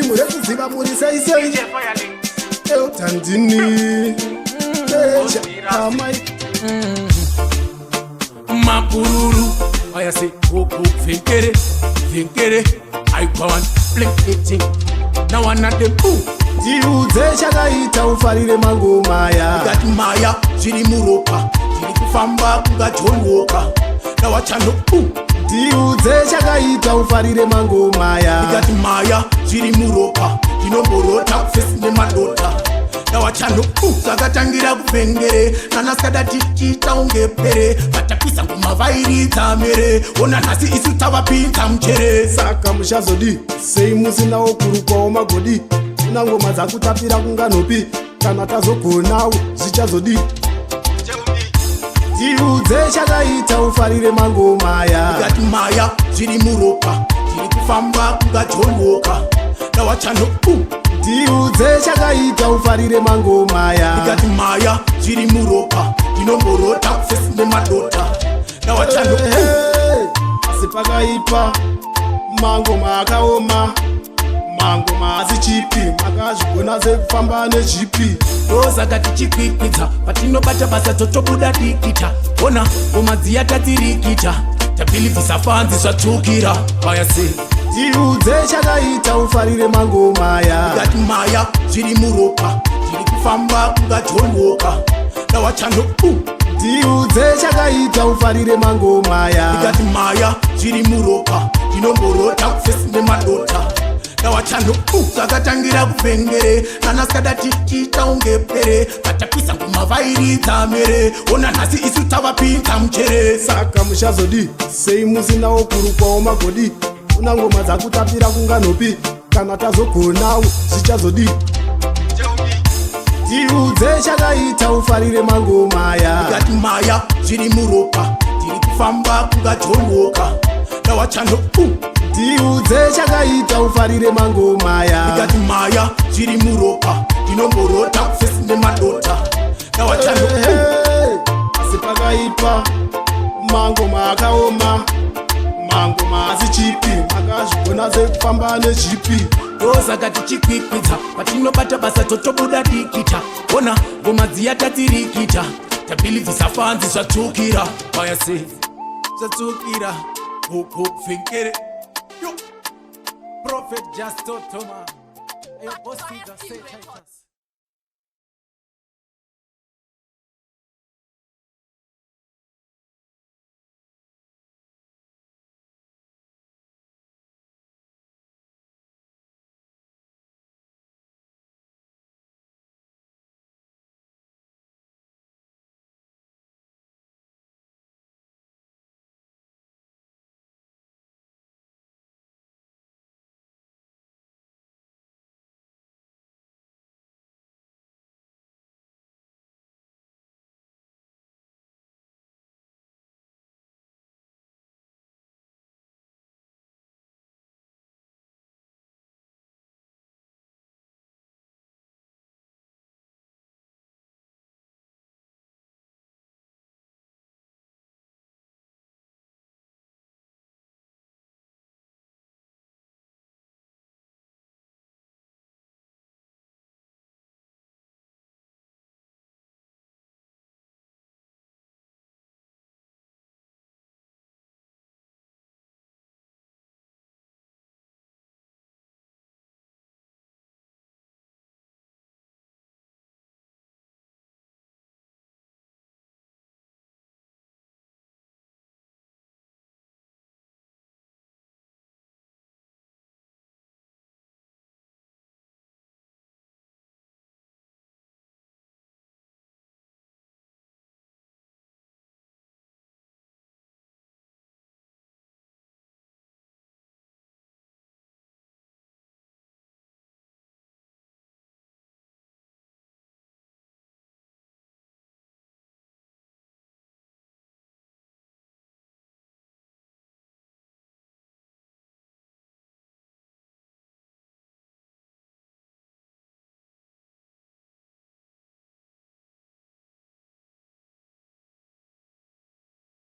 murekuziva muri seisei eutandini amai Makururu, I say, Coco, Finkere, I go and flick it. Now I'm not the poo. Jiudze chakaita ufarire mangomaya Got Maya, Chiri Muroka, Chiri Kufamba, Kuga John Walker. Now I channel poo. Jiudze chakaita ufarire mangomaya Got Maya, Chiri Muroka, Chino Borota, Fist Nemadota. Now I channel poo. Sagatangira Kufengere, Nanaskada Chichita Ungepere, Patakisa Kumavairi Tamere, Ona Nasi Isutawa Pinta Mchere. Saka mushazodi, sei musina okuru kwa omagodi. Nangoma dzakutapira kunganopi kana tazogonawo zvichazodi Jiudze chakaita ufarire mangomaya Got Maya, Chiri Muroka, Chiri Kufamba, Kuga John Walker. Now I channel poo. Jiudze chakaita ufarire mangomaya Got Maya, Chiri Muroka, Chino Borota, Fist Nemadota. Now I channel poo. Sipakaipa mangoma akaoma mangoma azichipi makazvigona sekufamba nejipi Rosa tichikwikwiza patinobata basa totobuda dikita ona ngoma dziya tatirikita tapilivisa fanzi zvatsvukira vayase Jiudze chakaita ufarire mangomaya Got Maya, Chiri Muroka, Chiri Kufamba, Kuga John Walker. Now I channel poo. Jiudze chakaita ufarire mangomaya Got Maya, Chiri Muroka, Chino Borota, Fist Nemadota. Now I channel poo. Sagatangira Kufengere, Nanaskada Chichita Ungepere, Patakisa Kumavairi Tamere, Ona Nasi Isutawa Pinta Mchere. Saka mushazodi, sei musina okuru kwa omagodi. Unangoma dzakutapira kunganopi kana tazogonawo zvichazodi Jiudze chakaita ufarire mangomaya Got Maya, Chiri Muroka, Chiri Kufamba, Kuga John Walker. Now I channel poo. Jiudze chakaita ufarire mangomaya Got Maya, Chiri Muroka, Chino Borota, Fist Nemadota. Now I channel poo. Sipakaipa mangoma akaoma mangoma azichipi makazvigona sekufamba nejipi Rosa tichikwikwiza patinobata basa totobuda dikita ona ngoma dziya tatirikita tapilivisa fanzi zvatsvukira vayase zvatsvukira Coco Finkere Prophet Just Totoma Yo, boss,